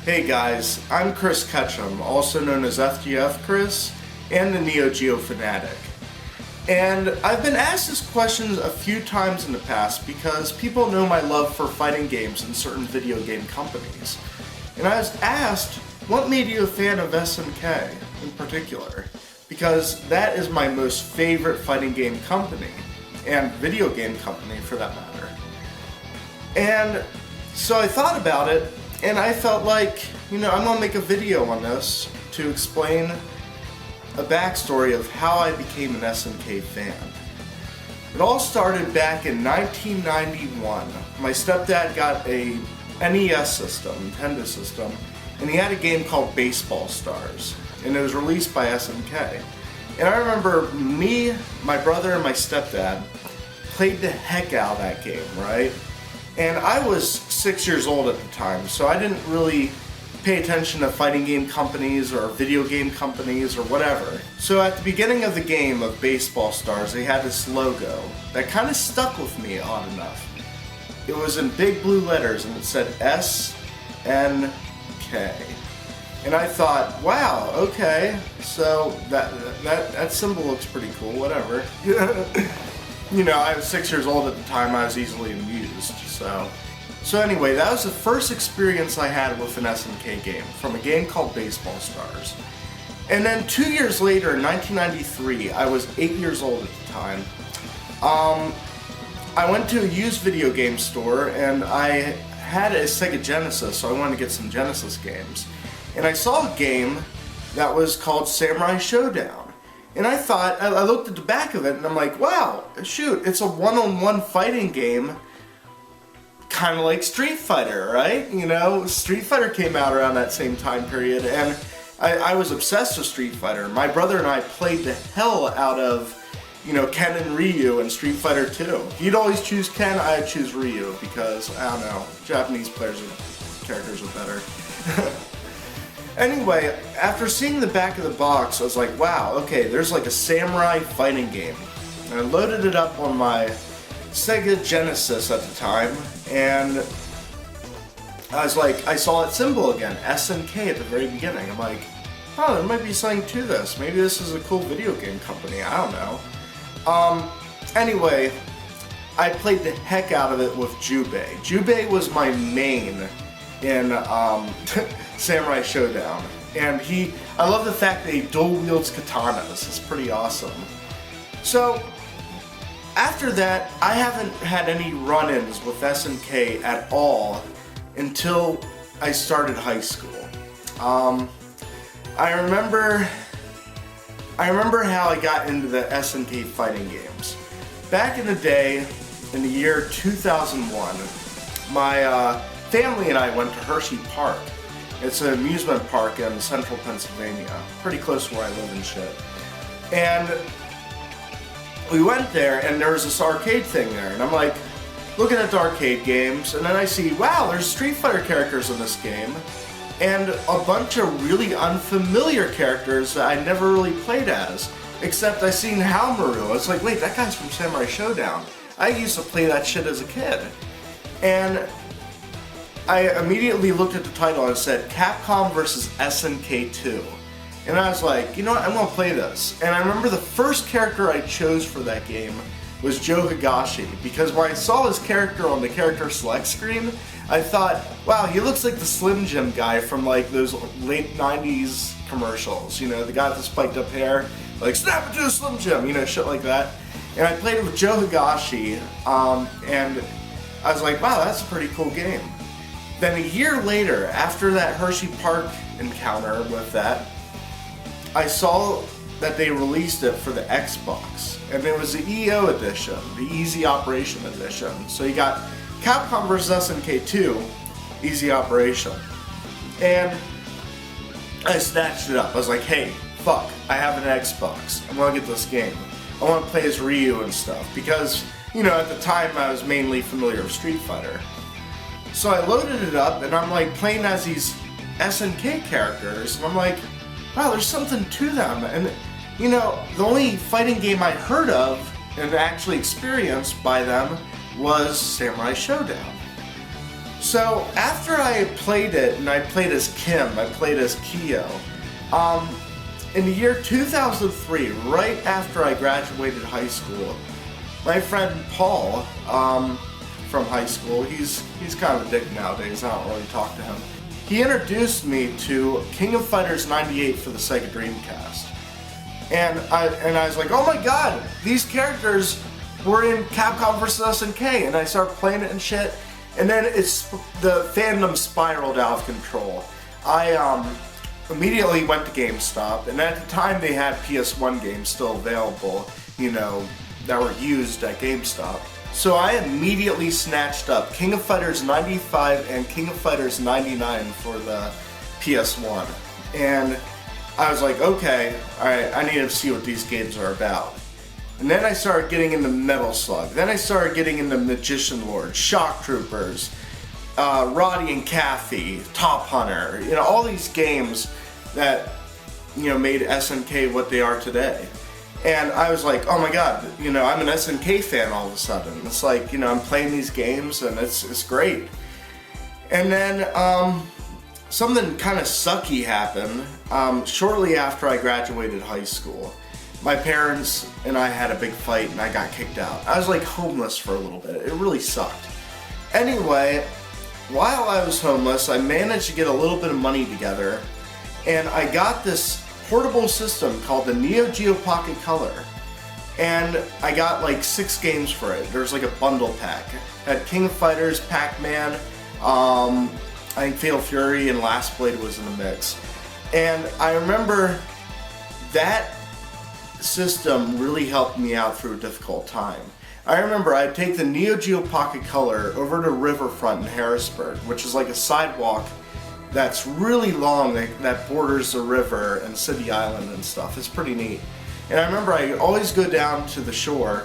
Hey guys, I'm Chris Ketchum, also known as FGF Chris, and the Neo Geo Fanatic. And I've been asked this question a few times in the past because people know my love for fighting games and certain video game companies. And I was asked, what made you a fan of SNK in particular? Because that is my most favorite fighting game company, and video game company for that matter. And so I thought about it, and I felt like, I'm gonna make a video on this to explain a backstory of how I became an SNK fan. It all started back in 1991. My stepdad got a NES system, Nintendo system, and he had a game called Baseball Stars, and it was released by SNK. And I remember me, my brother, and my stepdad played the heck out of that game, right? And I was 6 years old at the time, so I didn't really pay attention to fighting game companies or video game companies or whatever. So at the beginning of the game of Baseball Stars, they had this logo that kind of stuck with me, odd enough. It was in big blue letters and it said SNK. And I thought, wow, okay, so that symbol looks pretty cool, whatever. I was 6 years old at the time, I was easily amused, So anyway, that was the first experience I had with an SNK game, from a game called Baseball Stars. And then 2 years later, in 1993, I was 8 years old at the time, I went to a used video game store, and I had a Sega Genesis, so I wanted to get some Genesis games. And I saw a game that was called Samurai Shodown. And I thought, I looked at the back of it and I'm like, wow, shoot, it's a one-on-one fighting game, kind of like Street Fighter, right? Street Fighter came out around that same time period, and I was obsessed with Street Fighter. My brother and I played the hell out of, Ken and Ryu in Street Fighter 2. He'd always choose Ken, I'd choose Ryu, because, I don't know, Japanese characters are better. Anyway, after seeing the back of the box, I was like, wow, okay, there's like a samurai fighting game. And I loaded it up on my Sega Genesis at the time, and I was like, I saw that symbol again, SNK at the very beginning. I'm like, oh, there might be something to this. Maybe this is a cool video game company, I don't know. Anyway, I played the heck out of it with Jubei. Jubei was my main in Samurai Shodown, and I love the fact that he dual wields katanas. It's pretty awesome. So after that, I haven't had any run-ins with SNK at all until I started high school. I remember how I got into the SNK fighting games. Back in the day, in the year 2001, my family and I went to Hershey Park. It's an amusement park in central Pennsylvania, pretty close to where I live and shit. And we went there, and there was this arcade thing there, and I'm like, looking at the arcade games, and then I see, wow, there's Street Fighter characters in this game, and a bunch of really unfamiliar characters that I never really played as, except I seen Haomaru. It's like, wait, that guy's from Samurai Shodown. I used to play that shit as a kid. And I immediately looked at the title and it said Capcom vs. SNK 2. And I was like, you know what, I'm gonna play this. And I remember the first character I chose for that game was Joe Higashi, because when I saw his character on the character select screen, I thought, wow, he looks like the Slim Jim guy from like those late 90s commercials, the guy with the spiked up hair, like snap into a Slim Jim, shit like that. And I played it with Joe Higashi, and I was like, wow, that's a pretty cool game. Then a year later, after that Hershey Park encounter with that, I saw that they released it for the Xbox. And it was the EO edition, the Easy Operation edition. So you got Capcom vs. SNK 2, Easy Operation. And I snatched it up. I was like, hey, fuck, I have an Xbox. I'm gonna get this game. I wanna play as Ryu and stuff. Because, at the time I was mainly familiar with Street Fighter. So I loaded it up, and I'm like playing as these SNK characters, and I'm like, wow, there's something to them. And the only fighting game I heard of and actually experienced by them was Samurai Shodown. So after I played it, and I played as Kim, I played as Geo, in the year 2003, right after I graduated high school, my friend Paul, from high school, he's kind of a dick nowadays, I don't really talk to him. He introduced me to King of Fighters 98 for the Sega Dreamcast. And I was like, oh my god, these characters were in Capcom vs. SNK, and I started playing it and shit. And then the fandom spiraled out of control. I immediately went to GameStop, and at the time they had PS1 games still available, you know, that were used at GameStop. So I immediately snatched up King of Fighters 95 and King of Fighters 99 for the PS1. And I was like, okay, alright, I need to see what these games are about. And then I started getting into Metal Slug. Then I started getting into Magician Lord, Shock Troopers, Roddy and Cathy, Top Hunter, you know, all these games that, you know, made SNK what they are today. And I was like, oh my god, you know, I'm an SNK fan all of a sudden. It's like, you know, I'm playing these games and it's great. And then something kind of sucky happened shortly after I graduated high school. My parents and I had a big fight and I got kicked out. I was like homeless for a little bit. It really sucked. Anyway, while I was homeless, I managed to get a little bit of money together, and I got this portable system called the Geo Pocket Color. And I got like 6 games for it. There's like a bundle pack. It had King of Fighters, Pac-Man, I think Fatal Fury, and Last Blade was in the mix. And I remember that system really helped me out through a difficult time. I remember I'd take the Geo Pocket Color over to Riverfront in Harrisburg, which is like a sidewalk that's really long that borders the river and City Island and stuff. It's pretty neat. And I remember I always go down to the shore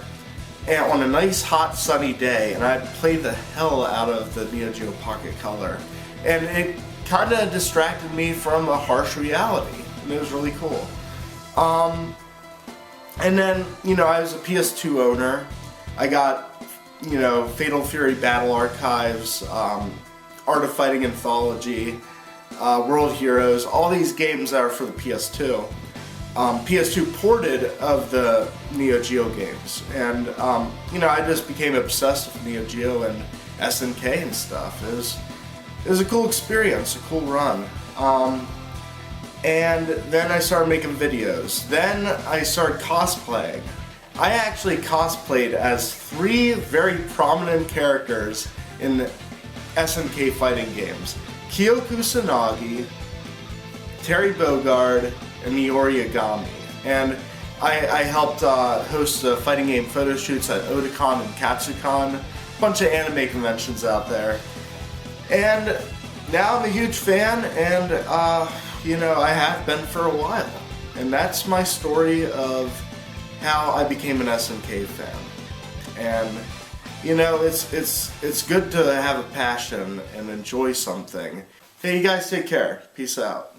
and on a nice hot sunny day, and I'd play the hell out of the Geo Pocket Color. And it kind of distracted me from a harsh reality, and it was really cool. And then, you know, I was a PS2 owner. I got, you know, Fatal Fury Battle Archives, Art of Fighting Anthology, World Heroes, all these games that are for the PS2. PS2 ported of the Neo Geo games. And, you know, I just became obsessed with Neo Geo and SNK and stuff. It was a cool experience, a cool run. And then I started making videos. Then I started cosplaying. I actually cosplayed as 3 very prominent characters in the SNK fighting games. Kyo Kusanagi, Terry Bogard, and Miori Yagami. And I helped host the fighting game photo shoots at Otakon and Katsucon, a bunch of anime conventions out there. And now I'm a huge fan, and you know, I have been for a while. And that's my story of how I became an SNK fan. And, you know, it's good to have a passion and enjoy something. Hey, you guys take care. Peace out.